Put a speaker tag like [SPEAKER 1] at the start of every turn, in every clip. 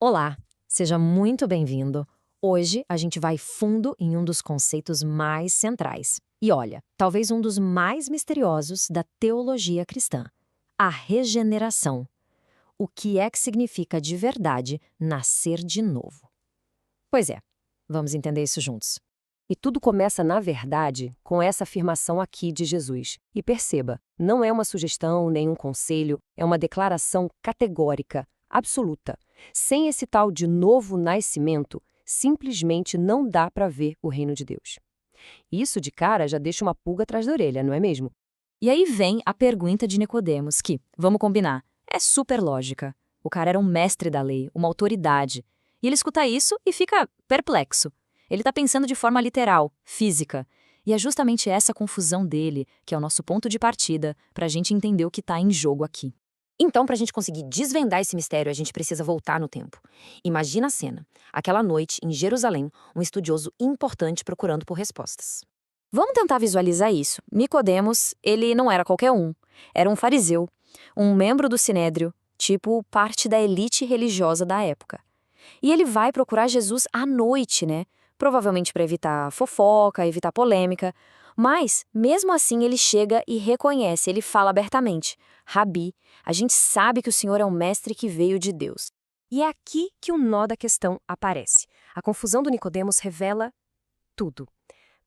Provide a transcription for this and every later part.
[SPEAKER 1] Olá, seja muito bem-vindo. Hoje a gente vai fundo em um dos conceitos mais centrais. E olha, talvez um dos mais misteriosos da teologia cristã: a regeneração. O que é que significa de verdade nascer de novo? Pois é, vamos entender isso juntos.
[SPEAKER 2] E tudo começa, na verdade, com essa afirmação aqui de Jesus. E perceba, não é uma sugestão nem um conselho, é uma declaração categórica, absoluta. Sem esse tal de novo nascimento, simplesmente não dá para ver o reino de Deus. Isso de cara já deixa uma pulga atrás da orelha, não é mesmo?
[SPEAKER 1] E aí vem a pergunta de Nicodemos, que, vamos combinar, é super lógica. O cara era um mestre da lei, uma autoridade. E ele escuta isso e fica perplexo. Ele está pensando de forma literal, física. E é justamente essa confusão dele que é o nosso ponto de partida para a gente entender o que está em jogo aqui. Então, para a gente conseguir desvendar esse mistério, a gente precisa voltar no tempo. Imagina a cena. Aquela noite, em Jerusalém, um estudioso importante procurando por respostas. Vamos tentar visualizar isso. Nicodemos, ele não era qualquer um. Era um fariseu, um membro do Sinédrio, tipo parte da elite religiosa da época. E ele vai procurar Jesus à noite, né? Provavelmente para evitar fofoca, evitar polêmica. Mas, mesmo assim, ele chega e reconhece, ele fala abertamente: Rabi, a gente sabe que o Senhor é um mestre que veio de Deus.
[SPEAKER 2] E é aqui que o nó da questão aparece. A confusão do Nicodemos revela tudo.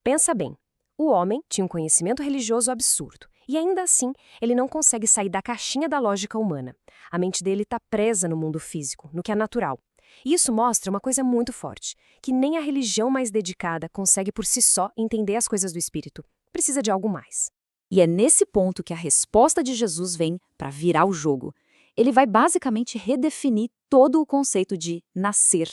[SPEAKER 2] Pensa bem, o homem tinha um conhecimento religioso absurdo. E ainda assim, ele não consegue sair da caixinha da lógica humana. A mente dele está presa no mundo físico, no que é natural. E isso mostra uma coisa muito forte, que nem a religião mais dedicada consegue por si só entender as coisas do espírito. Precisa de algo mais.
[SPEAKER 1] E é nesse ponto que a resposta de Jesus vem para virar o jogo. Ele vai basicamente redefinir todo o conceito de nascer.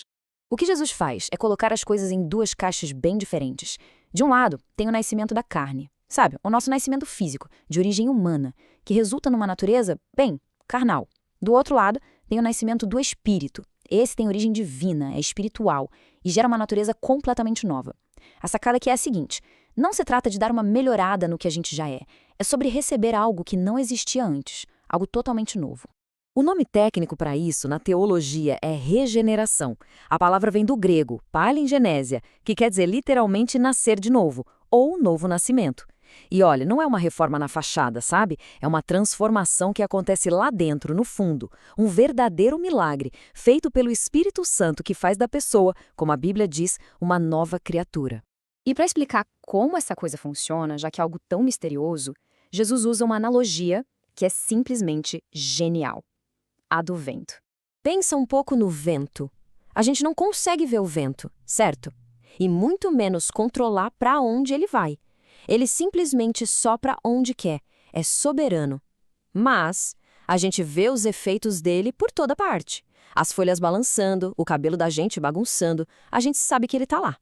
[SPEAKER 1] O que Jesus faz é colocar as coisas em duas caixas bem diferentes. De um lado, tem o nascimento da carne, sabe? O nosso nascimento físico, de origem humana, que resulta numa natureza, bem, carnal. Do outro lado, tem o nascimento do espírito. Esse tem origem divina, é espiritual e gera uma natureza completamente nova. A sacada aqui é a seguinte: não se trata de dar uma melhorada no que a gente já é sobre receber algo que não existia antes, algo totalmente novo. O nome técnico para isso na teologia é regeneração. A palavra vem do grego, palingenésia, que quer dizer literalmente nascer de novo, ou novo nascimento. E olha, não é uma reforma na fachada, sabe? É uma transformação que acontece lá dentro, no fundo. Um verdadeiro milagre, feito pelo Espírito Santo que faz da pessoa, como a Bíblia diz, uma nova criatura. E para explicar como essa coisa funciona, já que é algo tão misterioso, Jesus usa uma analogia que é simplesmente genial: a do vento. Pensa um pouco no vento. A gente não consegue ver o vento, certo? E muito menos controlar para onde ele vai. Ele simplesmente sopra onde quer, é soberano. Mas a gente vê os efeitos dele por toda parte. As folhas balançando, o cabelo da gente bagunçando, a gente sabe que ele está lá.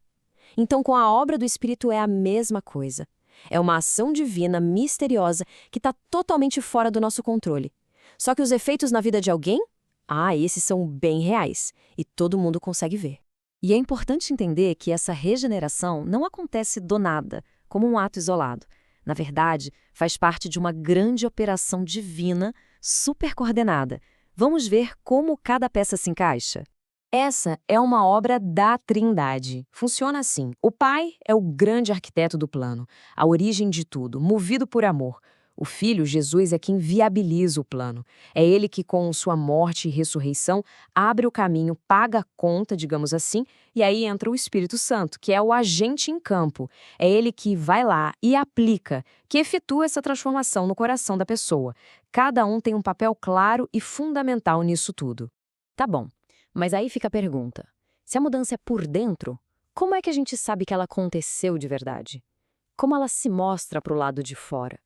[SPEAKER 1] Então, com a obra do Espírito é a mesma coisa. É uma ação divina misteriosa que está totalmente fora do nosso controle. Só que os efeitos na vida de alguém? Esses são bem reais e todo mundo consegue ver. E é importante entender que essa regeneração não acontece do nada, como um ato isolado. Na verdade, faz parte de uma grande operação divina, super coordenada. Vamos ver como cada peça se encaixa? Essa é uma obra da Trindade. Funciona assim: o Pai é o grande arquiteto do plano, a origem de tudo, movido por amor. O Filho, Jesus, é quem viabiliza o plano. É ele que, com sua morte e ressurreição, abre o caminho, paga a conta, digamos assim, e aí entra o Espírito Santo, que é o agente em campo. É ele que vai lá e aplica, que efetua essa transformação no coração da pessoa. Cada um tem um papel claro e fundamental nisso tudo. Tá bom, mas aí fica a pergunta: se a mudança é por dentro, como é que a gente sabe que ela aconteceu de verdade? Como ela se mostra para o lado de fora?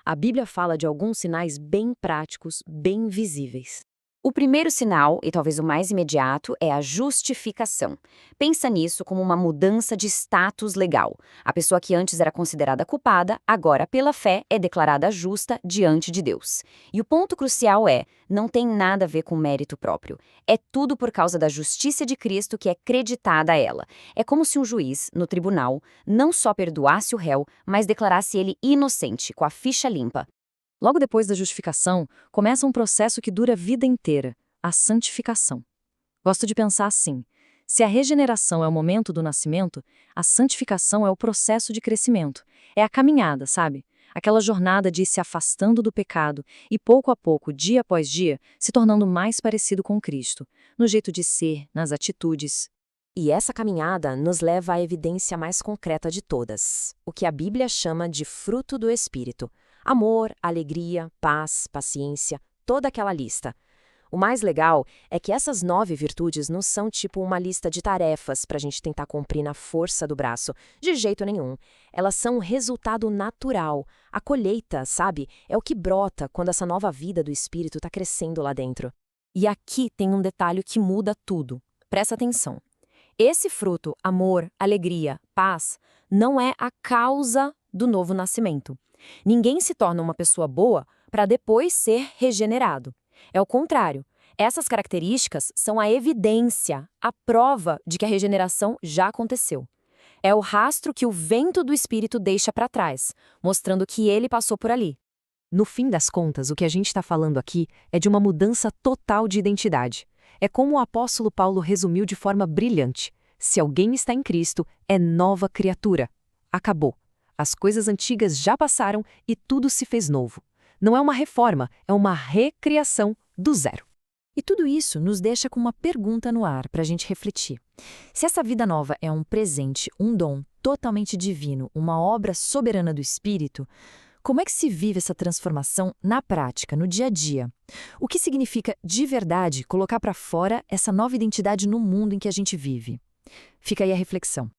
[SPEAKER 1] A Bíblia fala de alguns sinais bem práticos, bem visíveis. O primeiro sinal, e talvez o mais imediato, é a justificação. Pensa nisso como uma mudança de status legal. A pessoa que antes era considerada culpada, agora, pela fé, é declarada justa diante de Deus. E o ponto crucial é: não tem nada a ver com mérito próprio. É tudo por causa da justiça de Cristo que é creditada a ela. É como se um juiz, no tribunal, não só perdoasse o réu, mas declarasse ele inocente, com a ficha limpa. Logo depois da justificação, começa um processo que dura a vida inteira: a santificação. Gosto de pensar assim: se a regeneração é o momento do nascimento, a santificação é o processo de crescimento. É a caminhada, sabe? Aquela jornada de ir se afastando do pecado e, pouco a pouco, dia após dia, se tornando mais parecido com Cristo, no jeito de ser, nas atitudes.
[SPEAKER 2] E essa caminhada nos leva à evidência mais concreta de todas, o que a Bíblia chama de fruto do Espírito. Amor, alegria, paz, paciência, toda aquela lista. O mais legal é que essas 9 virtudes não são tipo uma lista de tarefas para a gente tentar cumprir na força do braço, de jeito nenhum. Elas são um resultado natural. A colheita, sabe, é o que brota quando essa nova vida do Espírito está crescendo lá dentro. E aqui tem um detalhe que muda tudo. Presta atenção. Esse fruto, amor, alegria, paz, não é a causa do novo nascimento. Ninguém se torna uma pessoa boa para depois ser regenerado. É o contrário. Essas características são a evidência, a prova de que a regeneração já aconteceu. É o rastro que o vento do Espírito deixa para trás, mostrando que ele passou por ali. No fim das contas, o que a gente está falando aqui é de uma mudança total de identidade. É como o apóstolo Paulo resumiu de forma brilhante: se alguém está em Cristo, é nova criatura. Acabou. As coisas antigas já passaram e tudo se fez novo. Não é uma reforma, é uma recriação do zero. E tudo isso nos deixa com uma pergunta no ar para a gente refletir. Se essa vida nova é um presente, um dom totalmente divino, uma obra soberana do Espírito, como é que se vive essa transformação na prática, no dia a dia? O que significa, de verdade, colocar para fora essa nova identidade no mundo em que a gente vive? Fica aí a reflexão.